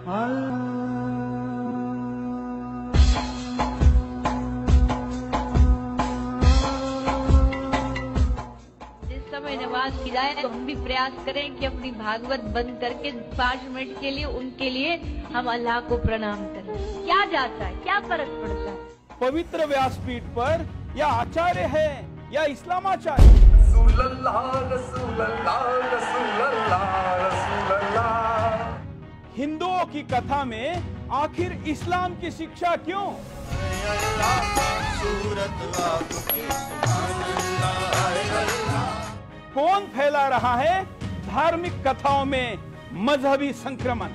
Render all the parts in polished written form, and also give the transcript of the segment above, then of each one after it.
जिस समय नमाज की जाए तो हम भी प्रयास करें कि अपनी भागवत बंद करके 5 मिनट के लिए उनके लिए हम अल्लाह को प्रणाम करें। क्या जाता है, क्या फर्क पड़ता है? पवित्र व्यासपीठ पर या आचार्य है या इस्लामाचार्य। रसूलल्लाह, रसूलल्लाह, रसूलल्लाह, रसूलल्लाह। हिंदुओं की कथा में आखिर इस्लाम की शिक्षा क्यों? कौन फैला रहा है धार्मिक कथाओं में मजहबी संक्रमण?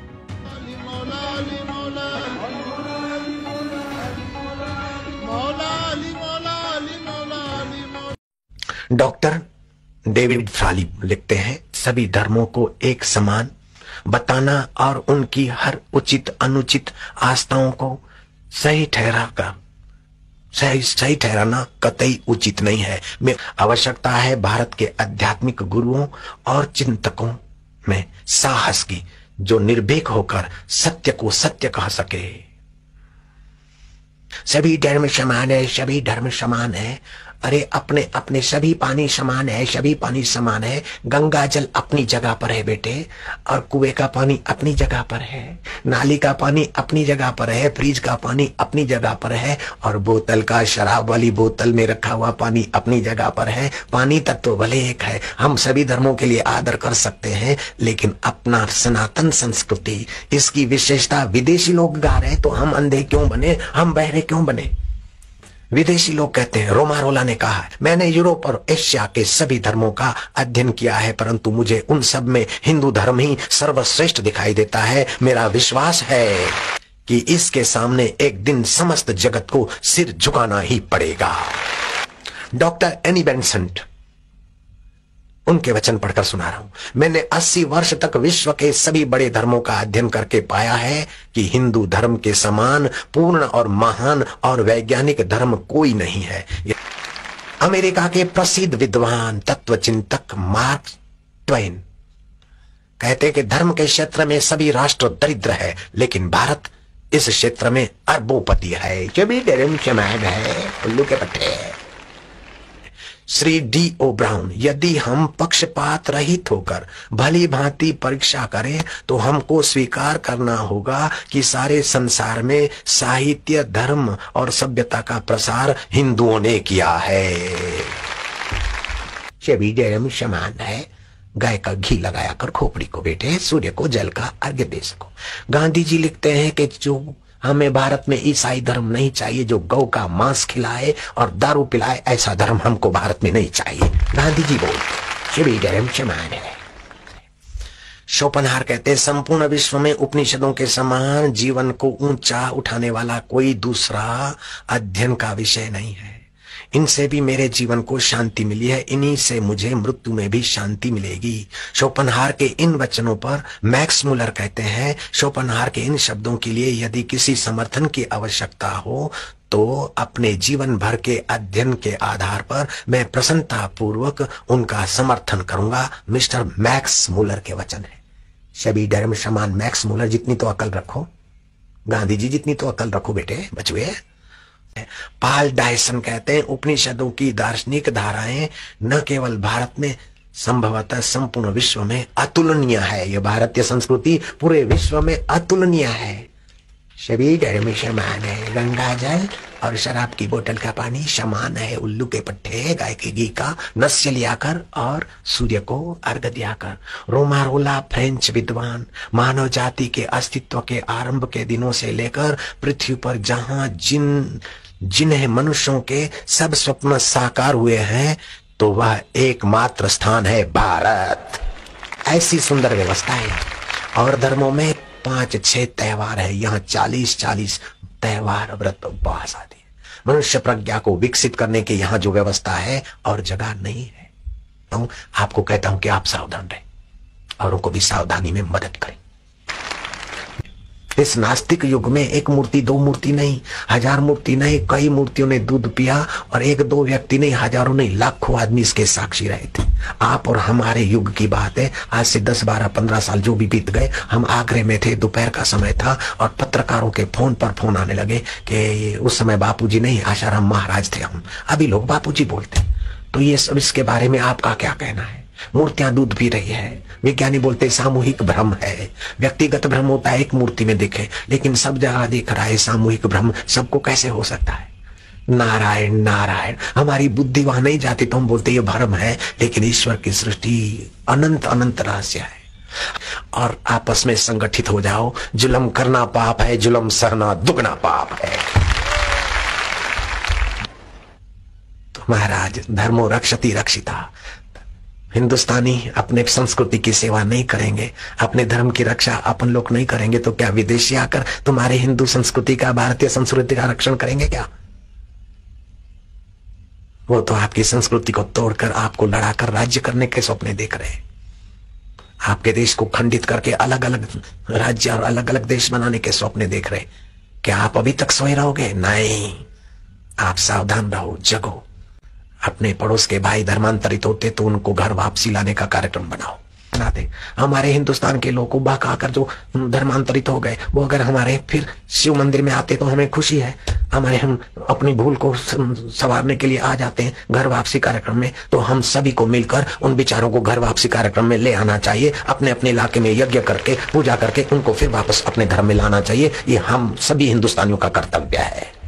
डॉक्टर डेविड फ्राली लिखते हैं, सभी धर्मों को एक समान बताना और उनकी हर उचित अनुचित आस्थाओं को सही ठहराना कतई उचित नहीं है। आवश्यकता है भारत के आध्यात्मिक गुरुओं और चिंतकों में साहस की, जो निर्भीक होकर सत्य को सत्य कह सके। सभी धर्म समान है, सभी धर्म समान है। अरे अपने अपने सभी पानी समान है, सभी पानी समान है। गंगा जल अपनी जगह पर है बेटे, और कुएं का पानी अपनी जगह पर है, नाली का पानी अपनी जगह पर है, फ्रिज का पानी अपनी जगह पर है, और बोतल का शराब वाली बोतल में रखा हुआ पानी अपनी जगह पर है। पानी तत्व भले एक है। हम सभी धर्मों के लिए आदर कर सकते हैं, लेकिन अपना सनातन संस्कृति, इसकी विशेषता विदेशी लोग गा रहे हैं तो हम अंधे क्यों बने, हम बहरे क्यों बने? विदेशी लोग कहते हैं, रोमारोला ने कहा, मैंने यूरोप और एशिया के सभी धर्मों का अध्ययन किया है, परंतु मुझे उन सब में हिंदू धर्म ही सर्वश्रेष्ठ दिखाई देता है। मेरा विश्वास है कि इसके सामने एक दिन समस्त जगत को सिर झुकाना ही पड़ेगा। डॉक्टर एनी बेंसेंट, उनके वचन पढ़कर सुना रहा हूं। मैंने 80 वर्ष तक विश्व के सभी बड़े धर्मों का अध्ययन करके पाया है कि हिंदू धर्म के समान पूर्ण और महान और वैज्ञानिक धर्म कोई नहीं है। अमेरिका के प्रसिद्ध विद्वान तत्वचिंतक मार्क ट्वेन कहते हैं कि धर्म के क्षेत्र में सभी राष्ट्र दरिद्र है, लेकिन भारत इस क्षेत्र में अरबोपति है। सभी धर्म समान है, उल्लू के पट्टे। श्री डी ओ ब्राउन, यदि हम पक्षपात रहित होकर भली भांति परीक्षा करें तो हमको स्वीकार करना होगा कि सारे संसार में साहित्य, धर्म और सभ्यता का प्रसार हिंदुओं ने किया है। सभी धर्म समान है। गाय का घी लगाया कर खोपड़ी को बेटे, सूर्य को जल का अर्घ्य दे सको। गांधी जी लिखते हैं कि जो हमें भारत में ईसाई धर्म नहीं चाहिए, जो गौ का मांस खिलाए और दारू पिलाए, ऐसा धर्म हमको भारत में नहीं चाहिए। गांधी जी बोलते सभी धर्म समान है। शोपनहार कहते हैं, संपूर्ण विश्व में उपनिषदों के समान जीवन को ऊंचा उठाने वाला कोई दूसरा अध्ययन का विषय नहीं है। इनसे भी मेरे जीवन को शांति मिली है, इन्हीं से मुझे मृत्यु में भी शांति मिलेगी। शोपनहार के इन वचनों पर मैक्स मुलर कहते हैं, शोपनहार के इन शब्दों के लिए यदि किसी समर्थन की आवश्यकता हो तो अपने जीवन भर के अध्ययन के आधार पर मैं प्रसन्नता पूर्वक उनका समर्थन करूंगा। मिस्टर मैक्स मुलर के वचन है। सभी धर्म समान। मैक्स मुलर, जितनी तो अकल रखो, गांधी जी जितनी तो अकल रखो बेटे, बचवे। पाल डायसन कहते हैं, उपनिषदों की दार्शनिक धाराएं न केवल भारत में संभवतः संपूर्ण विश्व में अतुलनीय है। यह भारतीय संस्कृति पूरे विश्व में अतुलनीय है। सभी धर्म समान है। गंगा जल और शराब की बोतल का पानी समान है। उल्लू के पट्टे, गाय के घी का नस्य लिया कर और सूर्य को अर्घ्य दिया कर। रोमारोला फ्रेंच विद्वान, मानव जाति के अस्तित्व के आरंभ के दिनों से लेकर पृथ्वी पर जहां जिन्हें मनुष्यों के सब स्वप्न साकार हुए हैं, तो वह एकमात्र स्थान है भारत। ऐसी सुंदर व्यवस्था है। और धर्मों में 5-6 त्योहार है, यहाँ 40-40 त्योहार, व्रत, उपवास आदि। मनुष्य प्रज्ञा को विकसित करने की यहाँ जो व्यवस्था है और जगह नहीं है। तो आपको कहता हूं कि आप सावधान रहें, औरों को भी सावधानी में मदद करें। इस नास्तिक युग में एक मूर्ति दो मूर्ति नहीं, 1000 मूर्ति नहीं, कई मूर्तियों ने दूध पिया और एक दो व्यक्ति नहीं, हजारों नहीं, लाखों आदमी इसके साक्षी रहे थे। आप और हमारे युग की बात है, आज से 10, 12, 15 साल जो भी बीत गए। हम आगरे में थे, दोपहर का समय था और पत्रकारों के फोन पर फोन आने लगे कि उस समय बापूजी नहीं, आशाराम महाराज थे हम, अभी लोग बापूजी बोलते। तो ये सब इसके बारे में आपका क्या कहना है? मूर्तियां दूध पी रही है, विज्ञानी बोलते सामूहिक भ्रम है। व्यक्तिगत भ्रम होता है एक मूर्ति में दिखे, लेकिन सब जगह दिख रहा है सामूहिक भ्रम। सबको कैसे हो सकता है? नारायण नारायण। हमारी बुद्धि वहां नहीं जाती तो हम बोलते ये भ्रम है, लेकिन ईश्वर की सृष्टि अनंत अनंत रहस्य है। और आपस में संगठित हो जाओ। जुल्म करना पाप है, जुल्म सहना दुगना पाप है। तो महाराज धर्मो रक्षति रक्षिता। हिंदुस्तानी अपने संस्कृति की सेवा नहीं करेंगे, अपने धर्म की रक्षा अपन लोग नहीं करेंगे, तो क्या विदेशी आकर तुम्हारे हिंदू संस्कृति का, भारतीय संस्कृति का रक्षण करेंगे क्या? वो तो आपकी संस्कृति को तोड़कर आपको लड़ाकर राज्य करने के सपने देख रहे हैं। आपके देश को खंडित करके अलग अलग राज्य और अलग अलग देश बनाने के सपने देख रहे। क्या आप अभी तक सोए रहोगे? नहीं, आप सावधान रहो, जगो। अपने पड़ोस के भाई धर्मांतरित होते तो उनको घर वापसी लाने का कार्यक्रम बनाओ, बनाते। हमारे हिंदुस्तान के लोग बाका आकर जो धर्मांतरित हो गए, वो अगर हमारे फिर शिव मंदिर में आते तो हमें खुशी है। हमारे हम अपनी भूल को संवारने के लिए आ जाते हैं घर वापसी कार्यक्रम में, तो हम सभी को मिलकर उन बेचारों को घर वापसी कार्यक्रम में ले आना चाहिए। अपने अपने इलाके में यज्ञ करके, पूजा करके उनको फिर वापस अपने धर्म में लाना चाहिए। ये हम सभी हिंदुस्तानियों का कर्तव्य है।